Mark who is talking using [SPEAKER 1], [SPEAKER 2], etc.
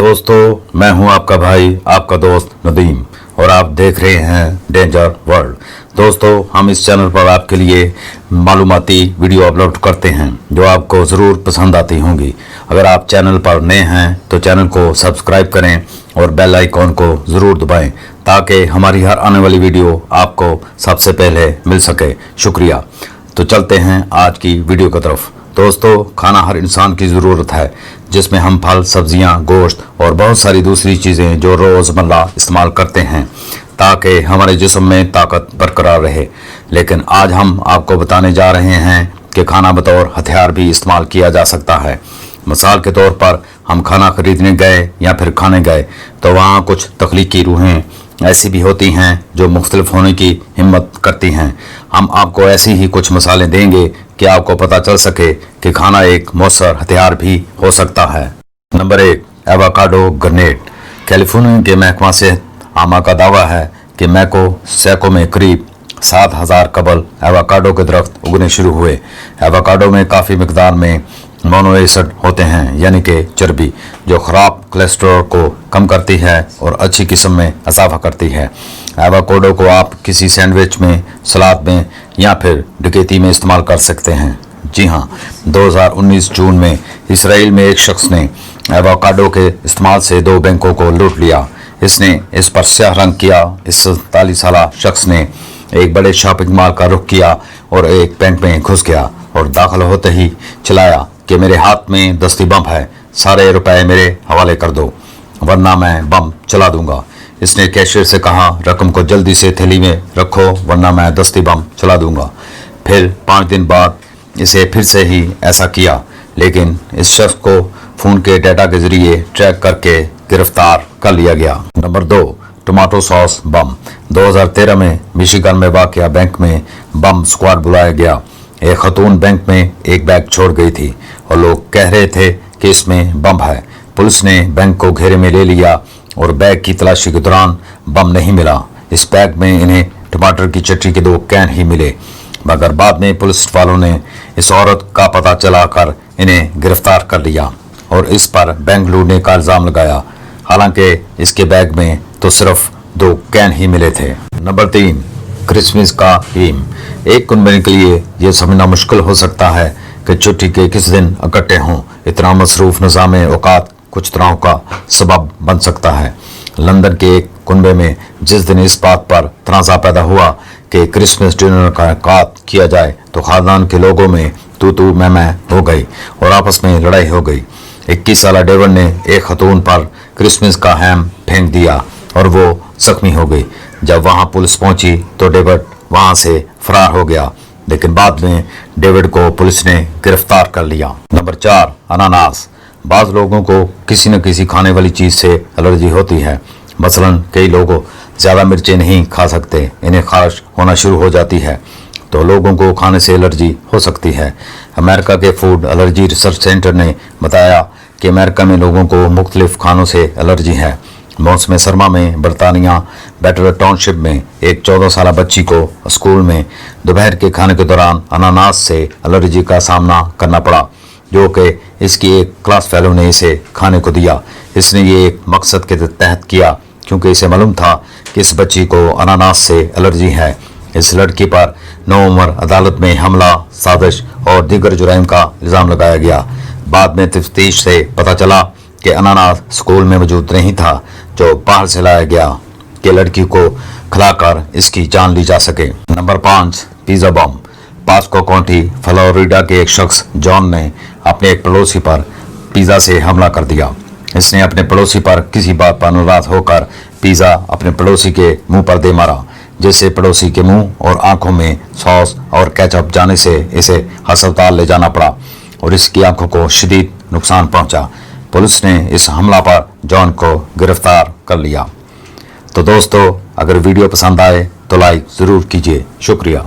[SPEAKER 1] दोस्तों, मैं हूं आपका भाई, आपका दोस्त नदीम, और आप देख रहे हैं डेंजर वर्ल्ड। दोस्तों, हम इस चैनल पर आपके लिए मालूमाती वीडियो अपलोड करते हैं जो आपको ज़रूर पसंद आती होंगी। अगर आप चैनल पर नए हैं तो चैनल को सब्सक्राइब करें और बेल आइकॉन को ज़रूर दबाएं ताकि हमारी हर आने वाली वीडियो आपको सबसे पहले मिल सके। शुक्रिया। तो चलते हैं आज की वीडियो की तरफ। दोस्तों, खाना हर इंसान की ज़रूरत है, जिसमें हम फल, सब्जियां, गोश्त और बहुत सारी दूसरी चीज़ें जो रोज़मर्रा इस्तेमाल करते हैं ताकि हमारे जिस्म में ताकत बरकरार रहे। लेकिन आज हम आपको बताने जा रहे हैं कि खाना बतौर हथियार भी इस्तेमाल किया जा सकता है। मिसाल के तौर पर हम खाना खरीदने गए या फिर खाने गए तो वहाँ कुछ तख्लीकी रूहें ऐसी भी होती हैं जो मुख्तलिफ होने की हिम्मत करती हैं। हम आपको ऐसी ही कुछ मिसालें देंगे कि आपको पता चल सके कि खाना एक मौसर हथियार भी हो सकता है। Number 1, avocado grenade. कैलिफोर्निया के महकमा सेहत आमा का दावा है कि मैकोसेको में करीब 7,000 कबल एवोकाडो के दरख्त उगने शुरू हुए। एवोकाडो में काफ़ी मिकदार में मोनो एसिड होते हैं, यानी कि चर्बी, जो ख़राब कोलेस्ट्रॉल को कम करती है और अच्छी किस्म में इजाफा करती है। एवोकाडो को आप किसी सैंडविच में, सलाद में या फिर डकैती में इस्तेमाल कर सकते हैं। जी हाँ, 2019 जून में इसराइल में एक शख्स ने एवोकाडो के इस्तेमाल से 2 बैंकों को लूट लिया। इसने इस पर स्याह रंग किया। इस 47 साल शख्स ने एक बड़े शॉपिंग मॉल का रुख किया और एक बैंक में घुस गया और दाखिल होते ही चिल्लाया कि मेरे हाथ में दस्ती बम है, सारे रुपए मेरे हवाले कर दो वरना मैं बम चला दूंगा। इसने कैशियर से कहा, रकम को जल्दी से थैली में रखो वरना मैं दस्ती बम चला दूंगा। फिर 5 दिन बाद इसे फिर से ही ऐसा किया, लेकिन इस शख्स को फ़ोन के डाटा के जरिए ट्रैक करके गिरफ्तार कर लिया गया। नंबर 2, टमाटो सॉस बम। 2013 में मिशिगन में वाक़या बैंक में बम स्क्वाड बुलाया गया। एक खतून बैंक में एक बैग छोड़ गई थी और लोग कह रहे थे कि इसमें बम है। पुलिस ने बैंक को घेरे में ले लिया और बैग की तलाशी के दौरान बम नहीं मिला। इस बैग में इन्हें टमाटर की चटनी के 2 कैन ही मिले, मगर बाद में पुलिस वालों ने इस औरत का पता चलाकर इन्हें गिरफ्तार कर लिया और इस पर बैंक लूटने का इल्ज़ाम लगाया। हालांकि इसके बैग में तो सिर्फ 2 कैन ही मिले थे। नंबर 3, क्रिसमस का थीम। एक कुनबे के लिए यह समझना मुश्किल हो सकता है कि छुट्टी के किस दिन इकट्ठे हों। इतना मसरूफ निज़ाम औकात कुछ तरह का सबब बन सकता है। लंदन के एक कुनबे में जिस दिन इस बात पर तनाज़ा पैदा हुआ कि क्रिसमस डिनर का इनेकाद किया जाए तो ख़ानदान के लोगों में तू मैं हो गई और आपस में लड़ाई हो गई। 21 साल डेविड ने एक खतून पर क्रिसमस का हैम फेंक दिया और वो जख्मी हो गई। जब वहाँ पुलिस पहुंची तो डेविड वहाँ से फरार हो गया, लेकिन बाद में डेविड को पुलिस ने गिरफ्तार कर लिया। नंबर 4, अनानास। बाज़ लोगों को किसी न किसी खाने वाली चीज़ से एलर्जी होती है। मसलन कई लोग ज़्यादा मिर्चें नहीं खा सकते, इन्हें खारिश होना शुरू हो जाती है, तो लोगों को खाने से एलर्जी हो सकती है। अमेरिका के फूड एलर्जी रिसर्च सेंटर ने बताया कि अमेरिका में लोगों को मुख्तलिफ खानों से एलर्जी है। मौसम सरमा में बरतानिया बैटर टाउनशिप में एक 14 साल बच्ची को स्कूल में दोपहर के खाने के दौरान अनानास से एलर्जी का सामना करना पड़ा, जो कि इसकी एक क्लास फेलो ने इसे खाने को दिया। इसने ये एक मकसद के तहत किया क्योंकि इसे मालूम था कि इस बच्ची को अनानास से एलर्जी है। इस लड़की पर 9 उम्र अदालत में हमला, साजिश और दीगर जुराइम का इल्ज़ाम लगाया गया। बाद में तफ्तीश से पता चला कि अनानास स्कूल में मौजूद नहीं था, जो बाहर से लाया गया कि लड़की को खिलाकर इसकी जान ली जा सके। नंबर 5, पिज़्ज़ा बम। पास्को काउंटी फ्लोरिडा के एक शख्स जॉन ने अपने एक पड़ोसी पर पिज़्ज़ा से हमला कर दिया। इसने अपने पड़ोसी पर किसी बात पर नाराज होकर पिज़्ज़ा अपने पड़ोसी के मुंह पर दे मारा, जिससे पड़ोसी के मुंह और आंखों में सॉस और केचप जाने से इसे अस्पताल ले जाना पड़ा और इसकी आंखों को शदीद नुकसान पहुंचा। पुलिस ने इस हमला पर जॉन को गिरफ्तार कर लिया। तो दोस्तों, अगर वीडियो पसंद आए तो लाइक ज़रूर कीजिए। शुक्रिया।